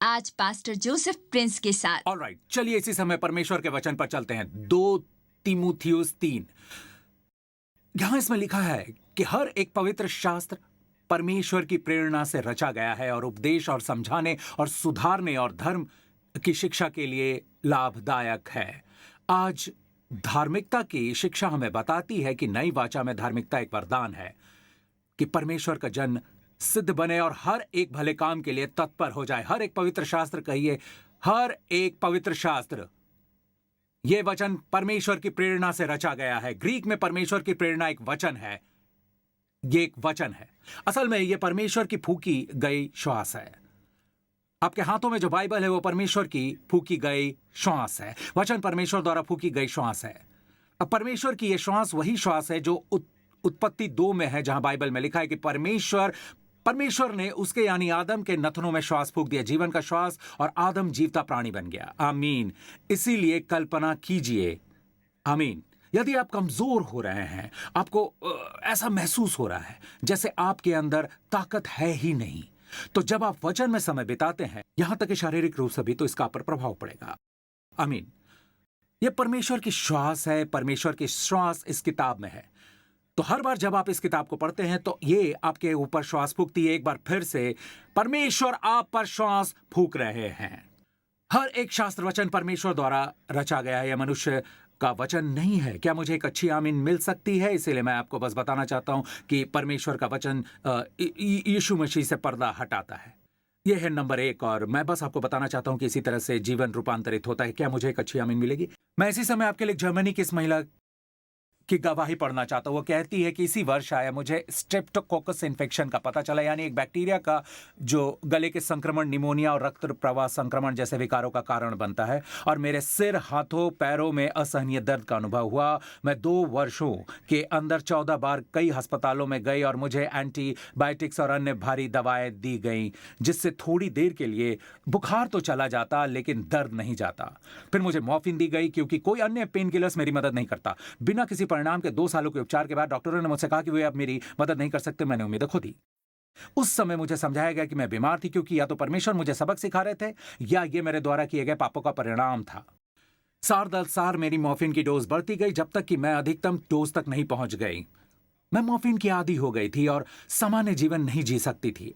आज pastor Joseph Prince के साथ। ऑलराइट, चलिए इसी समय परमेश्वर के वचन पर चलते हैं। 2 तीमुथियुस 3। यहां इसमें लिखा है कि हर एक पवित्र शास्त्र परमेश्वर की प्रेरणा से रचा गया है और उपदेश और समझाने और सुधारने और धर्म की शिक्षा के लिए लाभदायक है। आज धार्मिकता की शिक्षा हमें बताती है कि नई वाचा में धार्मिकता एक वरदान है कि परमेश्वर का जन सिद्ध बने और हर एक भले काम के लिए तत्पर हो जाए। हर एक पवित्र शास्त्र, कहिए हर एक पवित्र शास्त्र, यह वचन परमेश्वर की प्रेरणा से रचा गया है। ग्रीक में परमेश्वर की प्रेरणा एक वचन है, ये एक वचन है। असल में यह परमेश्वर की फूकी गई श्वास है। आपके हाथों में जो बाइबल है वो परमेश्वर की फूकी गई श्वास है। वचन परमेश्वर द्वारा फूकी गई श्वास है। अब परमेश्वर की यह श्वास वही श्वास है जो उत्पत्ति 2 में है, जहां बाइबल में लिखा है कि परमेश्वर ने उसके यानी आदम के नथनों में श्वास फूंक दिया, जीवन का श्वास, और आदम जीवता प्राणी बन गया। आमीन। इसीलिए कल्पना कीजिए, आमीन, यदि आप कमजोर हो रहे हैं, आपको ऐसा महसूस हो रहा है जैसे आपके अंदर ताकत है ही नहीं, तो जब आप वचन में समय बिताते हैं, यहां तक कि शारीरिक रूप से भी, तो इसका पर प्रभाव पड़ेगा। आमीन। यह परमेश्वर की श्वास है। परमेश्वर की श्वास इस किताब में है। तो हर बार जब आप इस किताब को पढ़ते हैं तो ये आपके ऊपर श्वास फूंकती है। एक बार फिर से परमेश्वर आप पर श्वास फूंक रहे हैं। हर एक शास्त्र वचन परमेश्वर द्वारा रचा गया है, यह मनुष्य का वचन नहीं है। क्या मुझे एक अच्छी आमीन मिल सकती है? इसीलिए मैं आपको बस बताना चाहता हूं कि परमेश्वर का वचन यीशु मसीह से पर्दा हटाता है। यह है नंबर 1। और मैं बस आपको बताना चाहता हूं कि इसी तरह से जीवन रूपांतरित होता है। क्या मुझे एक अच्छी आमीन मिलेगी? मैं इसी समय आपके लिए जर्मनी की इस महिला की गवाही पढ़ना चाहता हूं। वो कहती है कि इसी वर्ष आया मुझे स्ट्रेप्टोकोकस इन्फेक्शन का पता चला, यानी एक बैक्टीरिया का जो गले के संक्रमण, निमोनिया और रक्त प्रवाह संक्रमण जैसे विकारों का कारण बनता है। और मेरे सिर, हाथों, पैरों में असहनीय दर्द का अनुभव हुआ। मैं 2 वर्षों के अंदर 14 बार कई अस्पतालों में गई और मुझे एंटीबायोटिक्स और अन्य भारी दवाएं दी गई, जिससे थोड़ी देर के लिए बुखार तो चला जाता लेकिन दर्द नहीं जाता। फिर मुझे मॉर्फिन दी गई क्योंकि कोई अन्य पेन किलर्स मेरी मदद नहीं करता। बिना किसी परिणाम के 2 सालों के उपचार के बाद डॉक्टरों ने मुझसे कहा कि वे अब मेरी मदद नहीं कर सकते। मैंने उम्मीद खो दी। उस समय मुझे समझाया गया कि मैं बीमार थी क्योंकि या तो परमेश्वर मुझे सबक सिखा रहे थे या ये मेरे द्वारा किए गए पापों का परिणाम था। सार दर सार मेरी मॉर्फिन की डोज बढ़ती गई जब तक कि मैं अधिकतम डोज तक नहीं पहुंच गई। मैं मॉर्फिन की आदी हो गई थी और सामान्य जीवन नहीं जी सकती थी।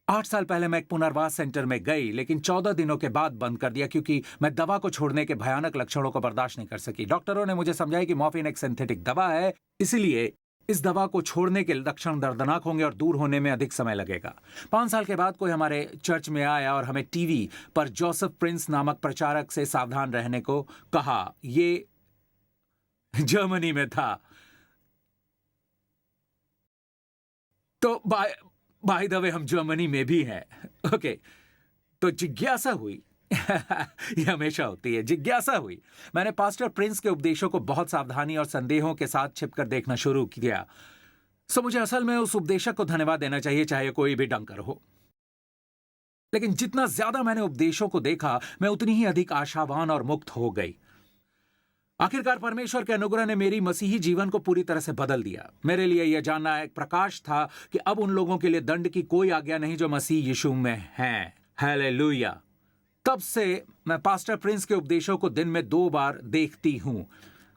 8 साल पहले मैं एक पुनर्वास सेंटर में गई, लेकिन 14 दिनों के बाद बंद कर दिया क्योंकि मैं दवा को छोड़ने के भयानक लक्षणों को बर्दाश्त नहीं कर सकी। डॉक्टरों ने मुझे समझाया कि मॉर्फिन एक सिंथेटिक दवा है, इसलिए इस दवा को छोड़ने के लक्षण दर्दनाक होंगे और दूर होने में अधिक समय लगेगा। 5 साल के बाद कोई हमारे चर्च में आया और हमें टीवी पर जोसेफ प्रिंस नामक प्रचारक से सावधान रहने को कहा। ये जर्मनी में था। तो बाय द वे हम जर्मनी में भी हैं। ओके, तो जिज्ञासा हुई ये हमेशा होती है, जिज्ञासा हुई। मैंने पास्टर प्रिंस के उपदेशों को बहुत सावधानी और संदेहों के साथ छिपकर देखना शुरू किया। सो मुझे असल में उस उपदेशक को धन्यवाद देना चाहिए, चाहे कोई भी डंकर हो। लेकिन जितना ज्यादा मैंने उपदेशों को देखा, मैं उतनी ही अधिक आशावान और मुक्त हो गई। आखिरकार परमेश्वर के अनुग्रह ने मेरी मसीही जीवन को पूरी तरह से बदल दिया। मेरे लिए यह जानना एक प्रकाश था कि अब उन लोगों के लिए दंड की कोई आज्ञा नहीं जो मसीह यीशु में हैं। हालेलुया। तब से मैं पास्टर प्रिंस के उपदेशों को दिन में 2 बार देखती हूं।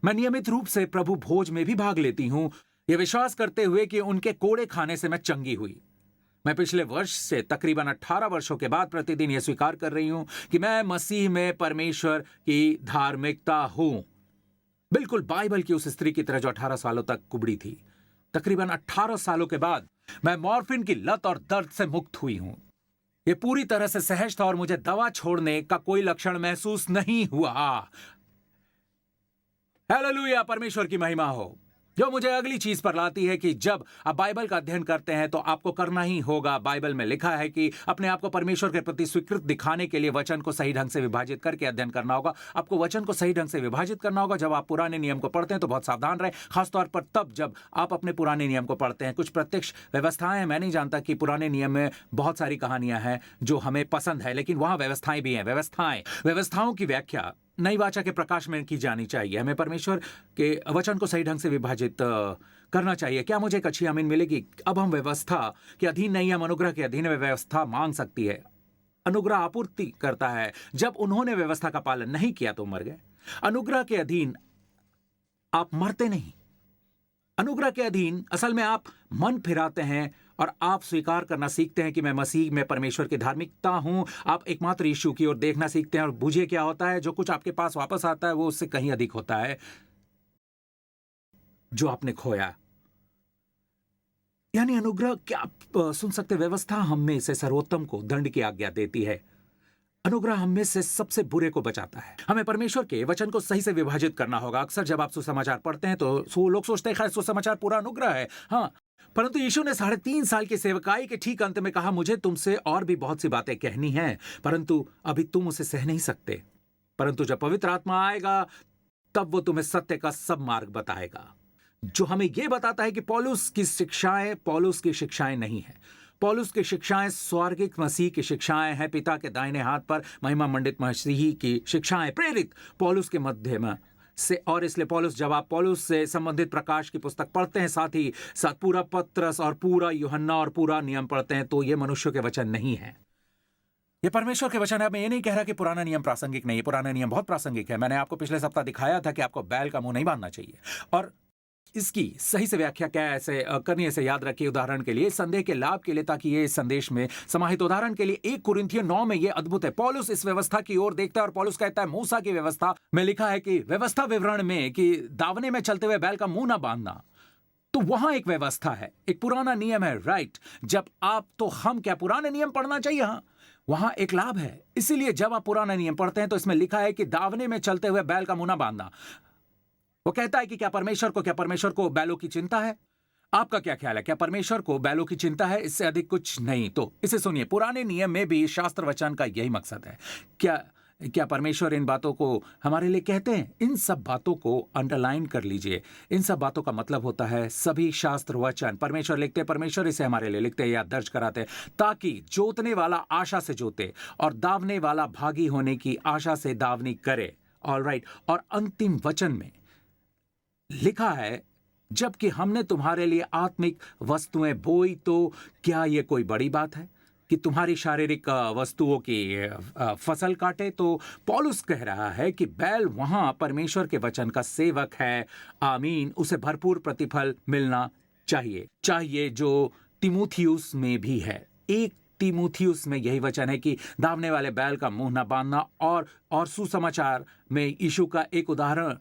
मैं नियमित रूप से प्रभु भोज में भी भाग लेती हूं, यह विश्वास करते हुए कि उनके कोड़े खाने से मैं चंगी हुई। मैं पिछले वर्ष से तकरीबन 18 वर्षों के बाद प्रतिदिन यह स्वीकार कर रही हूं कि मैं मसीह में परमेश्वर की धार्मिकता हूं। बिल्कुल बाइबल की उस स्त्री की तरह जो 18 सालों तक कुबड़ी थी। तकरीबन 18 सालों के बाद मैं मॉर्फिन की लत और दर्द से मुक्त हुई हूं। यह पूरी तरह से सहज था और मुझे दवा छोड़ने का कोई लक्षण महसूस नहीं हुआ। हालेलुया, परमेश्वर की महिमा हो। जो मुझे अगली चीज पर लाती है कि जब आप बाइबल का अध्ययन करते हैं तो आपको करना ही होगा। बाइबल में लिखा है कि अपने आप को परमेश्वर के प्रति स्वीकृत दिखाने के लिए वचन को सही ढंग से विभाजित करके अध्ययन करना होगा। आपको वचन को सही ढंग से विभाजित करना होगा। जब आप पुराने नियम को पढ़ते हैं तो बहुत सावधान रहें, खासतौर पर तब जब आप अपने पुराने नियम को पढ़ते हैं। कुछ प्रत्यक्ष व्यवस्थाएं हैं, मैं नहीं जानता कि पुराने नियम में बहुत सारी कहानियां हैं जो हमें पसंद है, लेकिन वहां व्यवस्थाएं भी हैं। व्यवस्थाओं की व्याख्या नई वाचा के प्रकाश में की जानी चाहिए। हमें परमेश्वर के वचन को सही ढंग से विभाजित करना चाहिए। क्या मुझे एक अच्छी आमीन मिलेगी? अब हम व्यवस्था के अधीन नहीं, हम अनुग्रह के अधीन में व्यवस्था मांग सकती है। अनुग्रह आपूर्ति करता है। जब उन्होंने व्यवस्था का पालन नहीं किया तो मर गए। अनुग्रह के अधीन आप मरते नहीं। अनुग्रह के अधीन असल में आप मन फिराते हैं और आप स्वीकार करना सीखते हैं कि मैं मसीह में परमेश्वर की धार्मिकता हूं। आप एकमात्र यीशु की ओर देखना सीखते हैं और बूझिए क्या होता है, जो कुछ आपके पास वापस आता है वो उससे कहीं अधिक होता है जो आपने खोया। यानी अनुग्रह, क्या आप सुन सकते, व्यवस्था हम में से सर्वोत्तम को दंड की आज्ञा देती है। अनुग्रह हम में से सबसे बुरे को बचाता है। हमें परमेश्वर के वचन को सही से विभाजित करना होगा। अक्सर जब आप सुसमाचार पढ़ते हैं तो लोग सोचते हैं सुसमाचार पूरा अनुग्रह है। हाँ, परंतु यीशु ने 3.5 साल की सेवकाई के ठीक अंत में कहा, मुझे तुमसे और भी बहुत सी बातें कहनी हैं, परंतु अभी तुम उसे सह नहीं सकते। परंतु जब पवित्र आत्मा आएगा तब वो तुम्हें सत्य का सब मार्ग बताएगा। जो हमें यह बताता है कि पौलुस की शिक्षाएं नहीं है। पौलुस की शिक्षाएं स्वर्गिक मसीह की शिक्षाएं हैं, पिता के दाहिने हाथ पर महिमा मंडित मसीही की शिक्षाएं, प्रेरित पौलुस के माध्यम से। और इसलिए पौलुस, जब आप पौलुस से संबंधित प्रकाश की पुस्तक पढ़ते हैं, साथ ही साथ पूरा पत्रस और पूरा यूहन्ना और पूरा नियम पढ़ते हैं, तो ये मनुष्य के वचन नहीं है, ये परमेश्वर के वचन है। मैं ये नहीं कह रहा कि पुराना नियम प्रासंगिक नहीं है, पुराना नियम बहुत प्रासंगिक है। मैंने आपको पिछले सप्ताह दिखाया था कि आपको बैल का मुंह नहीं बांधना चाहिए, और इसकी सही से व्याख्या क्या ऐसे करनी है, ऐसे याद रखिए। उदाहरण के लिए, संदेह के लाभ के लिए, ताकि ये इस संदेश में समाहित, उदाहरण के लिए 1 कुरिन्थियों 9 में ये अद्भुत है। पौलुस इस व्यवस्था की ओर देखता है और पौलुस कहता है, मूसा की व्यवस्था में लिखा है कि व्यवस्था विवरण में कि दावने में चलते हुए बैल का मुंह ना बांधना, तो वहां एक व्यवस्था है, एक पुराना नियम है, राइट। जब आप, तो हम क्या पुराने नियम पढ़ना चाहिए? हाँ, वहां एक लाभ है। इसीलिए जब आप पुराना नियम पढ़ते हैं तो इसमें लिखा है कि दावने में चलते हुए बैल का मुंह ना बांधना। वो कहता है कि क्या परमेश्वर को बैलों की चिंता है? आपका क्या ख्याल है, क्या परमेश्वर को बैलों की चिंता है? इससे अधिक कुछ नहीं। तो इसे सुनिए, पुराने नियम में भी शास्त्र वचन का यही मकसद है। क्या परमेश्वर इन बातों को हमारे लिए कहते हैं? इन सब बातों को अंडरलाइन कर लीजिए। इन सब बातों का मतलब होता है सभी शास्त्र वचन परमेश्वर लिखते हैं, परमेश्वर इसे हमारे लिए लिखते हैं या दर्ज कराते हैं, ताकि जोतने वाला आशा से जोते और दावने वाला भागी होने की आशा से दावनी करे। ऑलराइट। और अंतिम वचन में लिखा है, जबकि हमने तुम्हारे लिए आत्मिक वस्तुएं बोई, तो क्या यह कोई बड़ी बात है कि तुम्हारी शारीरिक वस्तुओं की फसल काटे? तो पौलुस कह रहा है कि बैल वहां परमेश्वर के वचन का सेवक है। आमीन। उसे भरपूर प्रतिफल मिलना चाहिए, जो तिमुथियुस में भी है। 1 तिमुथियुस में यही वचन है कि दावने वाले बैल का मुंह न बांधना। और सुसमाचार में यीशु का एक उदाहरण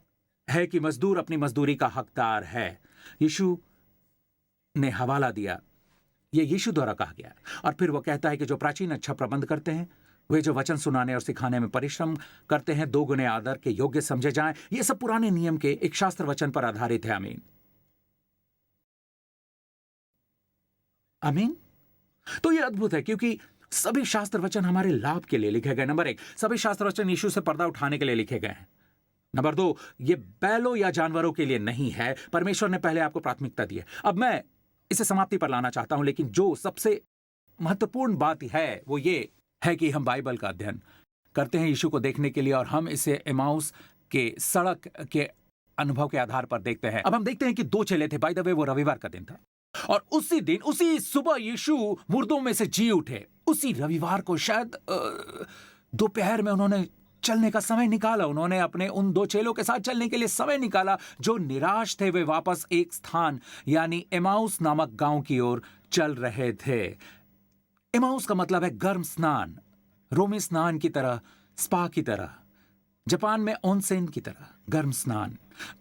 है कि मजदूर अपनी मजदूरी का हकदार है। यीशु ने हवाला दिया, ये यीशु द्वारा कहा गया। और फिर वो कहता है कि जो प्राचीन अच्छा प्रबंध करते हैं, वे जो वचन सुनाने और सिखाने में परिश्रम करते हैं, 2 गुने आदर के योग्य समझे जाएं। ये सब पुराने नियम के एक शास्त्र वचन पर आधारित है। आमीन, आमीन। तो ये अद्भुत है, क्योंकि सभी शास्त्र वचन हमारे लाभ के लिए लिखे गए। नंबर 1, सभी शास्त्र वचन यीशु से पर्दा उठाने के लिए लिखे गए हैं। नंबर 2, ये बैलों या जानवरों के लिए नहीं है। परमेश्वर ने पहले आपको प्राथमिकता दी है। अब मैं इसे समाप्ति पर लाना चाहता हूं, लेकिन जो सबसे महत्वपूर्ण बात है वो ये है कि हम बाइबल का अध्ययन करते हैं यीशु को देखने के लिए, और हम इसे एमाउस के सड़क के अनुभव के आधार पर देखते हैं। अब हम देखते हैं कि 2 चेले थे। बाय द वे, वो रविवार का दिन था, और उसी दिन, उसी सुबह यीशु मुर्दों में से जी उठे। उसी रविवार को, शायद दोपहर में, उन्होंने चलने का समय निकाला। उन्होंने अपने उन 2 चेलों के साथ चलने के लिए समय निकाला जो निराश थे। वे वापस एक स्थान यानी एमाउस नामक गांव की ओर चल रहे थे। एमाउस का मतलब है गर्म स्नान, रोमी स्नान की तरह, स्पा की तरह, जापान में ओनसेन की तरह गर्म स्नान।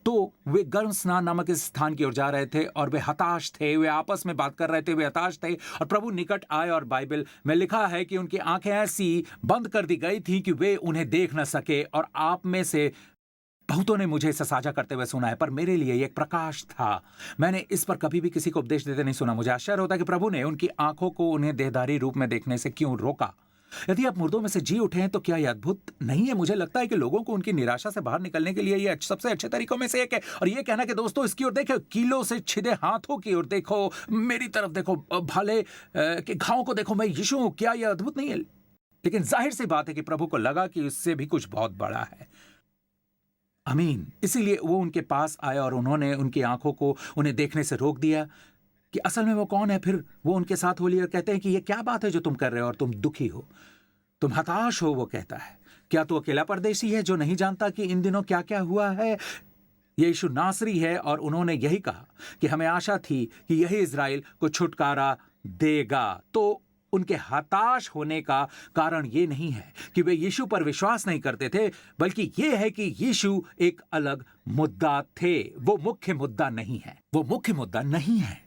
तो वे गर्म स्नान नामक इस स्थान की ओर जा रहे थे, और वे हताश थे। वे आपस में बात कर रहे थे, वे हताश थे, और प्रभु निकट आए। और बाइबल में लिखा है कि उनकी आंखें ऐसी बंद कर दी गई थी कि वे उन्हें देख न सके। और आप में से बहुतों ने मुझे इसे साझा करते हुए सुना है, पर मेरे लिए एक प्रकाश था। मैंने इस पर कभी भी किसी को उपदेश देते नहीं सुना। मुझे आश्चर्य होता है कि प्रभु ने उनकी आंखों को उन्हें देहधारी रूप में देखने से क्यों रोका। यदि आप मुर्दों में से जी उठे हैं तो क्या यह अद्भुत नहीं है? मुझे लगता है कि लोगों को उनकी निराशा से बाहर निकलने के लिए यह सबसे अच्छे तरीकों में से एक है। और यह कहना कि दोस्तों इसकी ओर देखो, कीलों से छिदे हाथों की ओर देखो, मेरी तरफ देखो, भाले के घावों को देखो, मैं यीशु हूं। क्या यह अद्भुत नहीं है? लेकिन जाहिर सी बात है कि प्रभु को लगा कि उससे भी कुछ बहुत बड़ा है। आमीन। इसीलिए वो उनके पास आए और उन्होंने उनकी आंखों को उन्हें देखने से रोक दिया कि असल में वो कौन है। फिर वो उनके साथ हो लिया और कहते हैं कि ये क्या बात है जो तुम कर रहे हो और तुम दुखी हो। तुम हताश हो, वो कहता है। क्या तू अकेला परदेशी है जो नहीं जानता कि इन दिनों क्या क्या हुआ है? यीशु नासरी है और उन्होंने यही कहा कि हमें आशा थी कि यही इज़राइल को छुटकारा देगा। तो उनके हताश होने का कारण ये नहीं है कि वे यीशु पर विश्वास नहीं करते थे, बल्कि ये है कि यीशु एक अलग मुद्दा थे। वो मुख्य मुद्दा नहीं है, वो मुख्य मुद्दा नहीं है।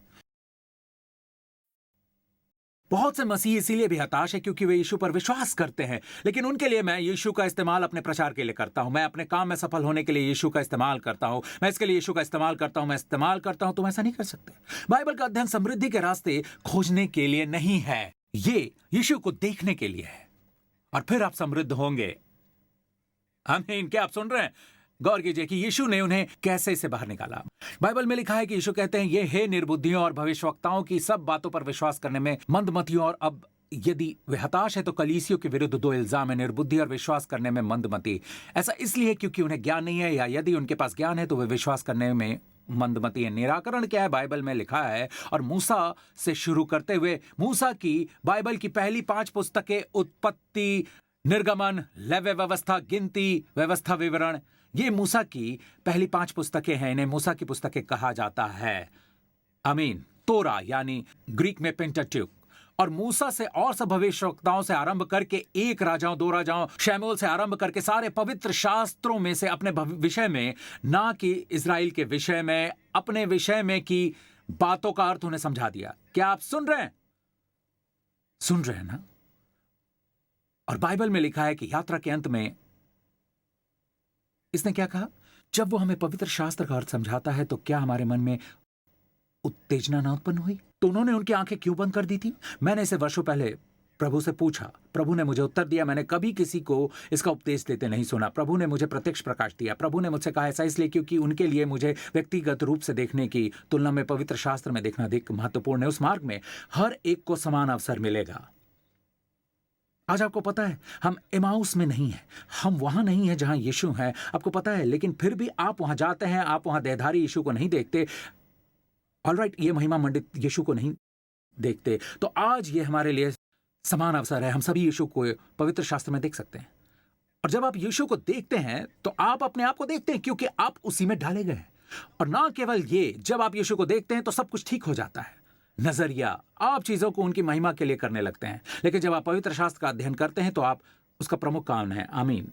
बहुत से मसीही इसीलिए भी हताश है क्योंकि वे यीशु पर विश्वास करते हैं, लेकिन उनके लिए मैं यीशु का इस्तेमाल अपने प्रचार के लिए करता हूं। मैं अपने काम में सफल होने के लिए यीशु का इस्तेमाल करता हूं। मैं इसके लिए यीशु का इस्तेमाल करता हूं, मैं इस्तेमाल करता हूं। तुम ऐसा नहीं कर सकते। बाइबल का अध्ययन समृद्धि के रास्ते खोजने के लिए नहीं है, ये यीशु को देखने के लिए है, और फिर आप समृद्ध होंगे। आमीन। क्या आप सुन रहे हैं? गौर कीजिए कि यीशु ने उन्हें कैसे इससे बाहर निकाला। बाइबल में लिखा है कि यीशु कहते हैं, ये हे निर्बुद्धियों और भविष्यवक्ताओं की सब बातों पर विश्वास करने में मंदमतियों। और अब यदि वे हताश है तो कलीसियों के विरुद्ध दो इल्जाम है, निर्बुद्धि और विश्वास करने में मंदमती। ऐसा इसलिए क्योंकि उन्हें ज्ञान नहीं है, या यदि उनके पास ज्ञान है तो वे विश्वास करने में मंदमती है। निराकरण क्या है? बाइबल में लिखा है, और मूसा से शुरू करते हुए मूसा की बाइबल की पहली 5 पुस्तकें, उत्पत्ति, निर्गमन, लेव्य व्यवस्था, गिनती, व्यवस्था विवरण, ये मूसा की पहली 5 पुस्तकें हैं। इन्हें मूसा की पुस्तकें कहा जाता है। आमीन। तोरा यानी ग्रीक में पेंटाट्यूक। और मूसा से और सब भविष्यवक्ताओं से आरंभ करके 1 राजाओं, 2 राजाओं, शमूएल से आरंभ करके सारे पवित्र शास्त्रों में से अपने विषय में, ना कि इज़राइल के विषय में, अपने विषय में की बातों का अर्थ उन्हें समझा दिया। क्या आप सुन रहे हैं? सुन रहे हैं ना? और बाइबल में लिखा है कि यात्रा के अंत में इसने क्या कहा? जब वो हमें पवित्र शास्त्र का अर्थ समझाता है तो क्या हमारे मन में उत्तेजना ना उत्पन्न हुई? तो उन्होंने उनकी आंखें क्यों बंद कर दी थी? मैंने इसे वर्षों पहले प्रभु से पूछा। प्रभु ने मुझे उत्तर दिया। मैंने कभी किसी को इसका उपदेश देते नहीं सुना। प्रभु ने मुझे प्रत्यक्ष प्रकाश दिया। प्रभु ने मुझसे कहा ऐसा इसलिए क्योंकि उनके लिए मुझे व्यक्तिगत रूप से देखने की तुलना में पवित्र शास्त्र में देखना अधिक महत्वपूर्ण है। उस मार्ग में हर एक को समान अवसर मिलेगा। आज आपको पता है, हम एमाउस में नहीं हैं, हम वहां नहीं हैं जहां यीशु है। आपको पता है, लेकिन फिर भी आप वहां जाते हैं, आप वहां देहधारी यीशु को नहीं देखते। ऑलराइट, ये महिमा मंडित यीशु को नहीं देखते। तो आज ये हमारे लिए समान अवसर है। हम सभी यीशु को पवित्र शास्त्र में देख सकते हैं। और जब आप यीशु को देखते हैं तो आप अपने आप को देखते हैं, क्योंकि आप उसी में डाले गए हैं। और ना केवल ये, जब आप यीशु को देखते हैं तो सब कुछ ठीक हो जाता है। नजरिया, आप चीजों को उनकी महिमा के लिए करने लगते हैं। लेकिन जब आप पवित्र शास्त्र का अध्ययन करते हैं तो आप उसका प्रमुख काम है। आमीन।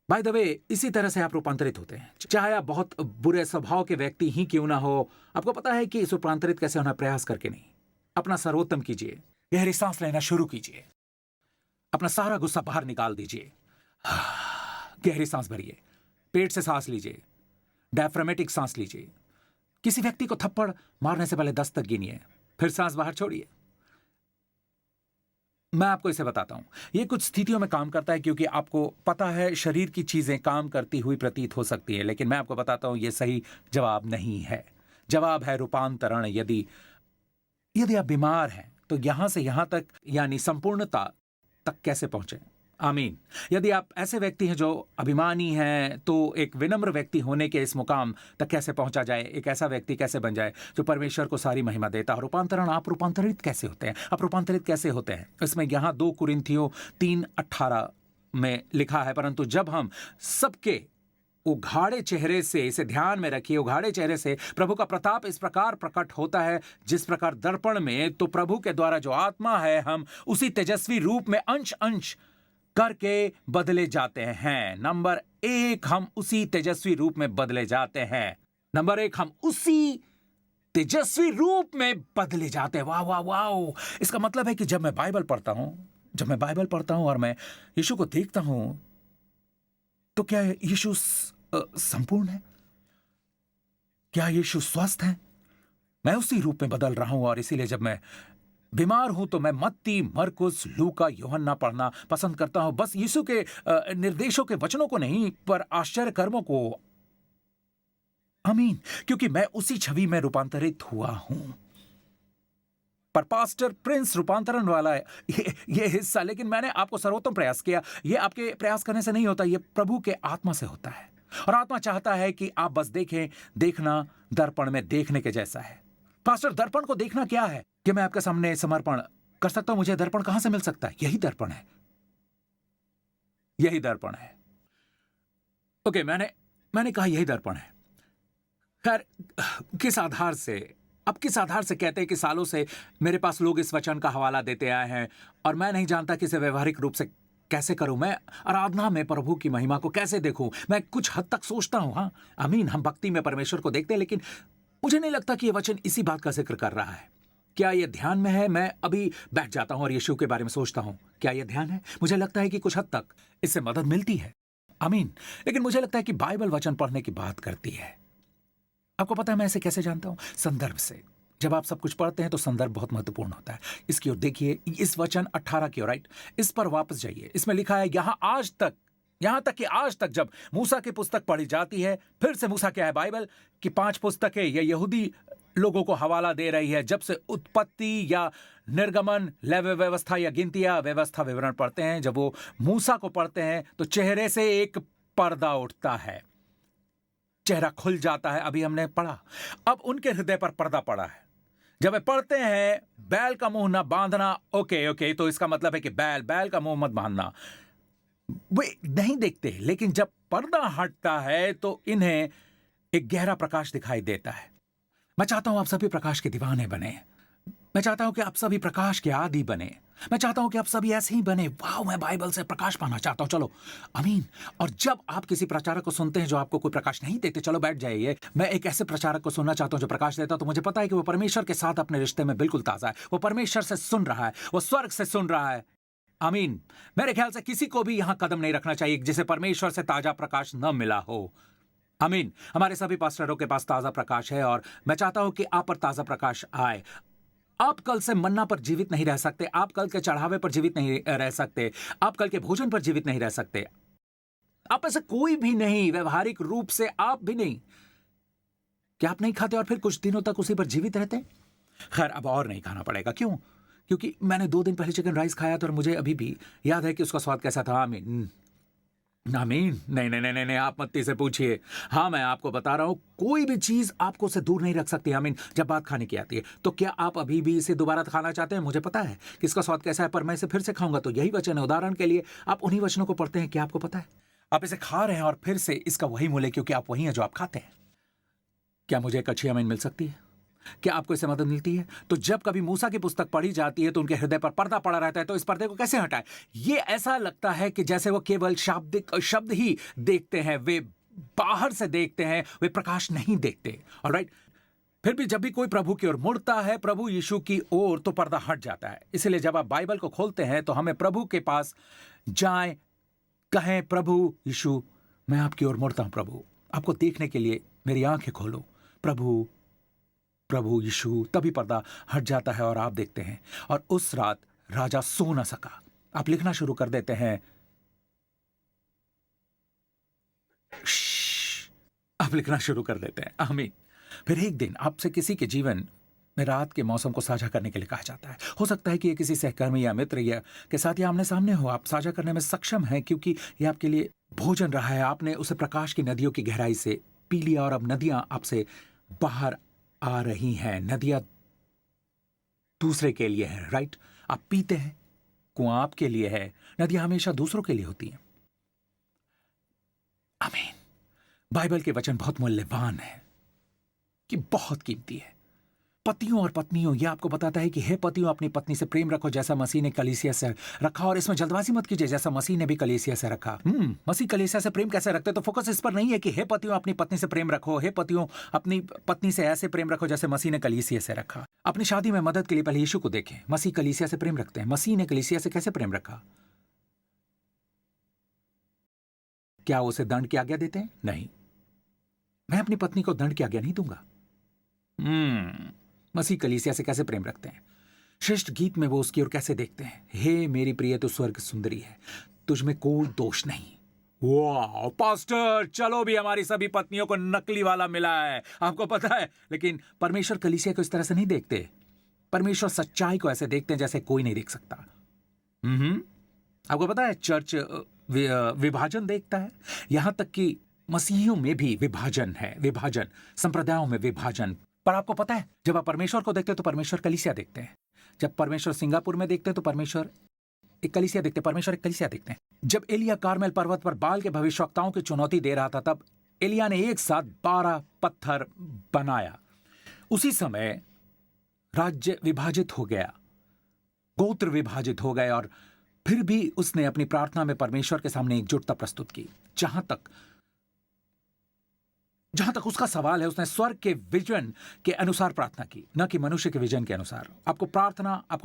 बाय द वे, इसी तरह से आप रूपांतरित होते हैं, चाहे आप बहुत बुरे स्वभाव के व्यक्ति ही क्यों ना हो। आपको पता है कि इस रूपांतरित कैसे होना? प्रयास करके नहीं। अपना सर्वोत्तम कीजिए, गहरी सांस लेना शुरू कीजिए, अपना सारा गुस्सा बाहर निकाल दीजिए। गहरी सांस भरिए, पेट से सांस लीजिए, डायफ्रामेटिक सांस लीजिए। किसी व्यक्ति को थप्पड़ मारने से पहले 10 तक गिनिए, फिर सांस बाहर छोड़िए। मैं आपको इसे बताता हूं, यह कुछ स्थितियों में काम करता है, क्योंकि आपको पता है शरीर की चीजें काम करती हुई प्रतीत हो सकती है, लेकिन मैं आपको बताता हूं यह सही जवाब नहीं है। जवाब है रूपांतरण। यदि आप बीमार हैं तो यहां से यहां तक, यानी संपूर्णता तक कैसे पहुंचे? आमीन। यदि आप ऐसे व्यक्ति हैं जो अभिमानी हैं, तो एक विनम्र व्यक्ति होने के इस मुकाम तक कैसे पहुंचा जाए? एक ऐसा व्यक्ति कैसे बन जाए जो परमेश्वर को सारी महिमा देता है? रूपांतरण, आप रूपांतरित कैसे होते हैं? आप रूपांतरित कैसे होते हैं? इसमें यहां 2 कुरिन्थियों 3:18 में लिखा है, परंतु जब हम सबके उघाड़े चेहरे से, इसे ध्यान में रखिए, उघाड़े चेहरे से प्रभु का प्रताप इस प्रकार प्रकट होता है जिस प्रकार दर्पण में, तो प्रभु के द्वारा जो आत्मा है, हम उसी तेजस्वी रूप में अंश अंश करके बदले जाते हैं। नंबर 1, हम उसी तेजस्वी रूप में बदले जाते हैं। नंबर 1, हम उसी तेजस्वी रूप में बदले जाते हैं। वाह वाह वाह! इसका मतलब है कि जब मैं बाइबल पढ़ता हूं और मैं यीशु को देखता हूं, तो क्या यीशु संपूर्ण है? क्या यीशु स्वस्थ है? मैं उसी रूप में बदल रहा हूं। और इसीलिए जब मैं बीमार हूं तो मैं मत्ती, मरकुस, लूका, यूहन्ना पढ़ना पसंद करता हूं। बस यीशु के निर्देशों के वचनों को नहीं, पर आश्चर्य कर्मों को। आमीन। क्योंकि मैं उसी छवि में रूपांतरित हुआ हूं। पर पास्टर प्रिंस रूपांतरण वाला है ये हिस्सा, लेकिन मैंने आपको सर्वोत्तम प्रयास किया। ये आपके प्रयास करने से नहीं होता, ये प्रभु के आत्मा से होता है। और आत्मा चाहता है कि आप बस देखें। देखना दर्पण में देखने के जैसा है। पास्टर, दर्पण को देखना क्या है? कि मैं आपके सामने समर्पण कर सकता हूं। मुझे दर्पण कहां से मिल सकता है? यही दर्पण है। यही दर्पण है। ओके, मैंने कहा यही दर्पण है। खैर, किस आधार से, अब किस आधार से कहते हैं कि सालों से मेरे पास लोग इस वचन का हवाला देते आए हैं और मैं नहीं जानता कि इसे व्यवहारिक रूप से कैसे करूं। मैं आराधना में प्रभु की महिमा को कैसे देखूं। मैं कुछ हद तक सोचता हूं, हाँ आमीन, हम भक्ति में परमेश्वर को देखते हैं, लेकिन मुझे नहीं लगता कि यह वचन इसी बात का जिक्र कर रहा है। क्या यह ध्यान में है? मैं अभी बैठ जाता हूं और यीशु के बारे में सोचता हूं, क्या यह ध्यान है? मुझे लगता है कि कुछ हद तक इससे मदद मिलती है, आमीन। लेकिन मुझे लगता है कि बाइबल वचन पढ़ने की बात करती है। आपको पता है मैं इसे कैसे जानता हूं? संदर्भ से। जब आप सब कुछ पढ़ते हैं तो संदर्भ बहुत महत्वपूर्ण होता है। इसकी ओर देखिए, इस वचन 18 की ओर, राइट, इस पर वापस जाइए। इसमें लिखा है यहां तक कि आज तक जब मूसा की पुस्तक पढ़ी जाती है, फिर से मूसा क्या है, बाइबल की 5 पुस्तकें ये यहूदी लोगों को हवाला दे रही है। जब से उत्पत्ति या निर्गमन, लेवी व्यवस्था या गिनतियां व्यवस्था विवरण पढ़ते हैं, जब वो मूसा को पढ़ते हैं तो चेहरे से एक पर्दा उठता है, चेहरा खुल जाता है। अभी हमने पढ़ा, अब उनके हृदय पर पर्दा पड़ा है। जब वे पढ़ते हैं बैल का मुंह ना बांधना, ओके, तो इसका मतलब है कि बैल का मुंह मत बांधना। वे नहीं देखते, लेकिन जब पर्दा हटता है तो इन्हें एक गहरा प्रकाश दिखाई देता है। मैं चाहता हूं आप सभी प्रकाश के दीवाने बने। मैं चाहता हूं कि आप सभी प्रकाश के आदी बने। मैं चाहता हूं कि आप सभी ऐसे ही बने। वाह, मैं बाइबल से प्रकाश पाना चाहता हूं। चलो, आमीन। और जब आप किसी प्रचारक को सुनते हैं जो आपको कोई प्रकाश नहीं देते, चलो बैठ जाइए, मैं एक ऐसे प्रचारक को सुनना चाहता हूं जो प्रकाश देता, तो मुझे पता है कि वो परमेश्वर के साथ अपने रिश्ते में बिल्कुल ताजा है। वो परमेश्वर से सुन रहा है, वो स्वर्ग से सुन रहा है, आमीन। मेरे ख्याल से किसी को भी यहां कदम नहीं रखना चाहिए जिसे परमेश्वर से ताजा प्रकाश न मिला हो, आमीन। हमारे सभी पास्टरों के पास ताजा प्रकाश है और मैं चाहता हूं कि आप पर ताजा प्रकाश आए। आप कल से मन्ना पर जीवित नहीं रह सकते, आप कल के चढ़ावे पर जीवित नहीं रह सकते, आप कल के भोजन पर जीवित नहीं रह सकते। आप ऐसे कोई भी नहीं, व्यवहारिक रूप से आप भी नहीं। क्या आप नहीं खाते और फिर कुछ दिनों तक उसी पर जीवित रहते? खैर, अब और नहीं खाना पड़ेगा। क्यों? क्योंकि मैंने 2 दिन पहले चिकन राइस खाया था और मुझे अभी भी याद है कि उसका स्वाद कैसा था। आमीन, आमीन। नहीं, आप मत्ती से पूछिए। हाँ, मैं आपको बता रहा हूं, कोई भी चीज आपको से दूर नहीं रख सकती, आमीन, जब बात खाने की आती है। तो क्या आप अभी भी इसे दोबारा खाना चाहते हैं? मुझे पता है कि इसका स्वाद कैसा है, पर मैं इसे फिर से खाऊंगा। तो यही वचन है। उदाहरण के लिए आप उन्हीं वचनों को पढ़ते हैं, क्या आपको पता है आप इसे खा रहे हैं और फिर से इसका वही मूल्य, क्योंकि आप वही हैं जो आप खाते हैं। क्या मुझे एक अच्छी आमीन मिल सकती है? क्या आपको इससे मदद मिलती है? तो जब कभी मूसा की पुस्तक पढ़ी जाती है तो उनके हृदय पर पर्दा पड़ा रहता है। तो इस पर्दे को कैसे हटाएं? ये ऐसा लगता है कि जैसे वो केवल शाब्दिक शब्द ही देखते हैं, वे बाहर से देखते हैं, वे प्रकाश नहीं देखते। ऑलराइट, फिर भी जब भी कोई प्रभु की ओर मुड़ता है, प्रभु यीशु की ओर, तो पर्दा हट जाता है। इसलिए जब आप बाइबल को खोलते हैं तो हमें प्रभु के पास जाएं, कहें, प्रभु यीशु, मैं आपकी ओर मुड़ता हूं। प्रभु, आपको देखने के लिए मेरी आंखें खोलो। प्रभु यीशु, तभी पर्दा हट जाता है और आप देखते हैं। और उस रात राजा सो न सका। आप लिखना शुरू कर देते हैं, आप लिखना शुरू कर देते हैं, आमीन। फिर एक दिन आपसे किसी के जीवन में रात के मौसम को साझा करने के लिए कहा जाता है। हो सकता है कि ये किसी सहकर्मी या मित्र या के साथ या आमने सामने हो। आप साझा करने में सक्षम हैं क्योंकि ये आपके लिए भोजन रहा है। आपने उसे प्रकाश की नदियों की गहराई से पी लिया और अब नदियां आपसे बाहर आ रही हैं। नदियां दूसरे के लिए है, राइट? आप पीते हैं, कुआं आपके लिए है, नदियां हमेशा दूसरों के लिए होती हैं, आमीन। बाइबल के वचन बहुत मूल्यवान है, कि बहुत कीमती है। पतियों और पत्नियों, यह आपको बताता है कि हे पतियों, अपनी पत्नी से प्रेम रखो जैसा मसीह ने कलीसिया से रखा। और इसमें जल्दबाजी मत कीजिए, जैसा मसीह ने भी कलीसिया से रखा। मसीह कलीसिया से प्रेम कैसे रखते? तो फोकस इस पर नहीं है कि हे पतियों अपनी पत्नी से प्रेम रखो, हे पतियों अपनी पत्नी से ऐसे प्रेम रखो जैसे मसीह ने कलीसिया से रखा। अपनी शादी में मदद के लिए पहले यीशु को देखें। मसीह कलीसिया से प्रेम रखते हैं। मसीह ने कलीसिया से कैसे प्रेम रखा? क्या उसे दंड की आज्ञा देते हैं? नहीं, मैं अपनी पत्नी को दंड की आज्ञा नहीं दूंगा। मसीह कलीसिया से कैसे प्रेम रखते हैं? श्रेष्ठ गीत में वो उसकी ओर कैसे देखते हैं, हे मेरी प्रिय तो स्वर्ग सुंदरी है, तुझ में कोई दोष नहीं। वाह पास्टर, चलो भी हमारी सभी पत्नियों को नकली वाला मिला है, आपको पता है। लेकिन परमेश्वर कलीसिया को इस तरह से नहीं देखते। परमेश्वर सच्चाई को ऐसे देखते हैं जैसे कोई नहीं देख सकता। आपको पता है चर्च विभाजन देखता है, यहां तक कि मसीहियों में भी विभाजन है, विभाजन, संप्रदायों में विभाजन। पर आपको पता है जब आप परमेश्वर को देखते हैं तो परमेश्वर कलीसिया देखते हैं। जब परमेश्वर सिंगापुर में देखते हैं तो परमेश्वर एक कलीसिया देखते हैं, परमेश्वर एक कलीसिया देखते हैं। जब एलिया कार्मेल पर्वत पर बाल के भविष्यवक्ताओं की चुनौती दे रहा था, तब एलिया ने एक साथ 12 पत्थर बनाया। उसी समय राज्य विभाजित हो गया, गोत्र विभाजित हो गए, और फिर भी उसने अपनी प्रार्थना में परमेश्वर के सामने एकजुटता प्रस्तुत की। जहां तक उसका सवाल है, उसने स्वर्ग के विजन के अनुसार प्रार्थना की, न कि मनुष्य के विजन के अनुसार। आपको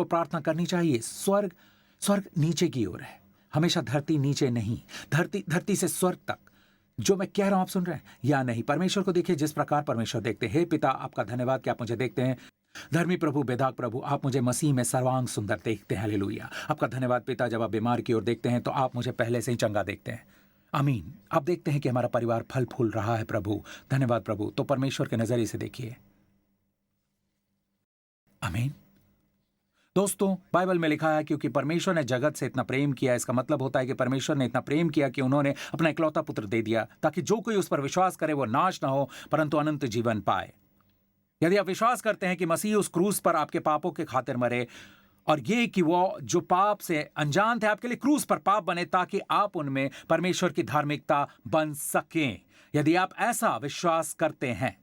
प्रार्थना करनी चाहिए। स्वर्ग नीचे की ओर है, हमेशा धरती नीचे नहीं, धरती से स्वर्ग तक। जो मैं कह रहा हूं आप सुन रहे हैं या नहीं? परमेश्वर को देखिए जिस प्रकार परमेश्वर देखते हैं। हे पिता, आपका धन्यवाद कि आप मुझे देखते हैं। धर्मी प्रभु, बेदाग प्रभु, आप मुझे मसीह में सर्वांग सुंदर देखते हैं। हालेलुया। आपका धन्यवाद पिता, जब आप बीमार की ओर देखते हैं तो आप मुझे पहले से ही चंगा देखते हैं। आमीन। आप देखते हैं कि हमारा परिवार फल फूल रहा है प्रभु। धन्यवाद प्रभु। तो परमेश्वर के नजरिए से देखिए। आमीन। दोस्तों, बाइबल में लिखा है क्योंकि परमेश्वर ने जगत से इतना प्रेम किया, इसका मतलब होता है कि परमेश्वर ने इतना प्रेम किया कि उन्होंने अपना इकलौता पुत्र दे दिया, ताकि जो कोई उस पर विश्वास करे वो नाश ना हो परंतु अनंत जीवन पाए। यदि आप विश्वास करते हैं कि मसीह उस क्रूस पर आपके पापों के खातिर मरे, और ये कि वो जो पाप से अनजान थे आपके लिए क्रूस पर पाप बने, ताकि आप उनमें परमेश्वर की धार्मिकता बन सकें, यदि आप ऐसा विश्वास करते हैं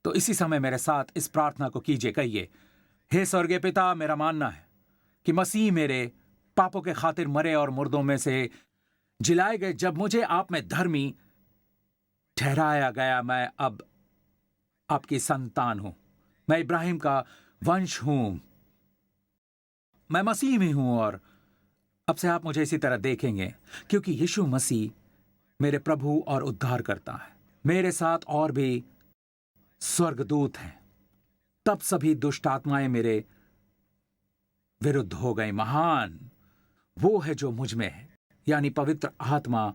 तो इसी समय मेरे साथ इस प्रार्थना को कीजिए। कहिए, हे स्वर्गीय पिता, मेरा मानना है कि मसीह मेरे पापों के खातिर मरे और मुर्दों में से जिलाए गए। जब मुझे आप में धर्मी ठहराया गया, मैं अब आपकी संतान हूं। मैं इब्राहिम का वंश हूं, मैं मसीह में हूं, और अब से आप मुझे इसी तरह देखेंगे, क्योंकि यीशु मसीह मेरे प्रभु और उद्धार करता है। मेरे साथ और भी स्वर्गदूत हैं। तब सभी दुष्ट आत्माएं मेरे विरुद्ध हो गई। महान वो है जो मुझ में है, यानी पवित्र आत्मा,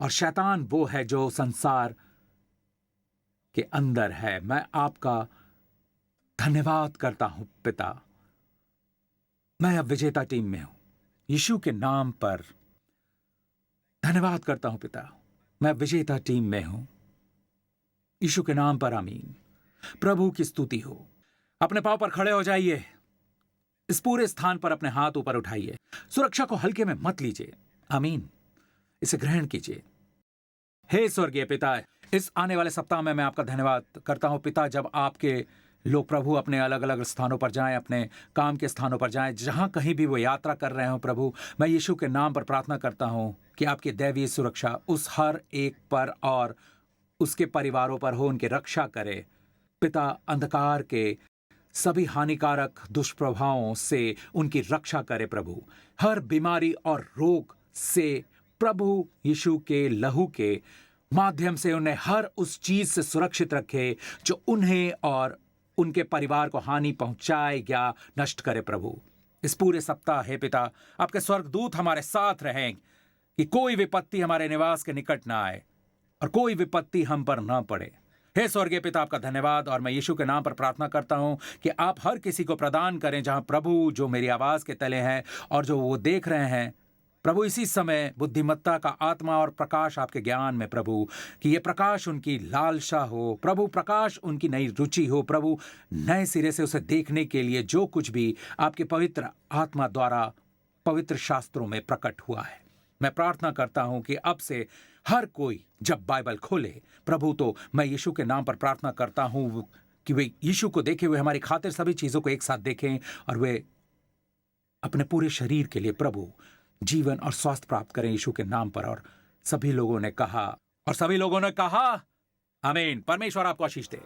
और शैतान वो है जो संसार के अंदर है। मैं आपका धन्यवाद करता हूं पिता। मैं अब विजेता टीम में हूं। यीशु के नाम पर धन्यवाद करता हूं पिता। मैं विजेता टीम में हूं, यीशु के नाम पर। आमीन। प्रभु की स्तुति हो। अपने पांव पर खड़े हो जाइए। इस पूरे स्थान पर अपने हाथ ऊपर उठाइए। सुरक्षा को हल्के में मत लीजिए। आमीन। इसे ग्रहण कीजिए। हे स्वर्गीय पिता, इस आने वाले सप्ताह में मैं आपका धन्यवाद करता हूं पिता। जब आपके लोग प्रभु अपने अलग अलग स्थानों पर जाएं, अपने काम के स्थानों पर जाएं, जहां कहीं भी वो यात्रा कर रहे हो प्रभु, मैं यीशु के नाम पर प्रार्थना करता हूं कि आपकी दैवीय सुरक्षा उस हर एक पर और उसके परिवारों पर हो, उनकी रक्षा करे पिता। अंधकार के सभी हानिकारक दुष्प्रभावों से उनकी रक्षा करे प्रभु। हर बीमारी और रोग से प्रभु यीशु के लहू के माध्यम से उन्हें हर उस चीज से सुरक्षित रखे जो उन्हें और उनके परिवार को हानि पहुंचाए या नष्ट करे प्रभु। इस पूरे सप्ताह हे पिता, आपके स्वर्गदूत हमारे साथ रहें कि कोई विपत्ति हमारे निवास के निकट ना आए और कोई विपत्ति हम पर ना पड़े। हे स्वर्गीय पिता, आपका धन्यवाद, और मैं यीशु के नाम पर प्रार्थना करता हूं कि आप हर किसी को प्रदान करें जहां प्रभु जो मेरी आवाज के तले हैं और जो वो देख रहे हैं प्रभु, इसी समय बुद्धिमत्ता का आत्मा और प्रकाश आपके ज्ञान में प्रभु, कि ये प्रकाश उनकी लालसा हो प्रभु, प्रकाश उनकी नई रुचि हो प्रभु, नए सिरे से उसे देखने के लिए जो कुछ भी आपके पवित्र आत्मा द्वारा पवित्र शास्त्रों में प्रकट हुआ है। मैं प्रार्थना करता हूं कि अब से हर कोई जब बाइबल खोले प्रभु, तो मैं यीशु के नाम पर प्रार्थना करता हूं कि वे यीशु को देखे हुए हमारी खातिर सभी चीजों को एक साथ देखें और वे अपने पूरे शरीर के लिए प्रभु जीवन और स्वास्थ्य प्राप्त करें यीशु के नाम पर। और सभी लोगों ने कहा आमीन। परमेश्वर आपको आशीष दे।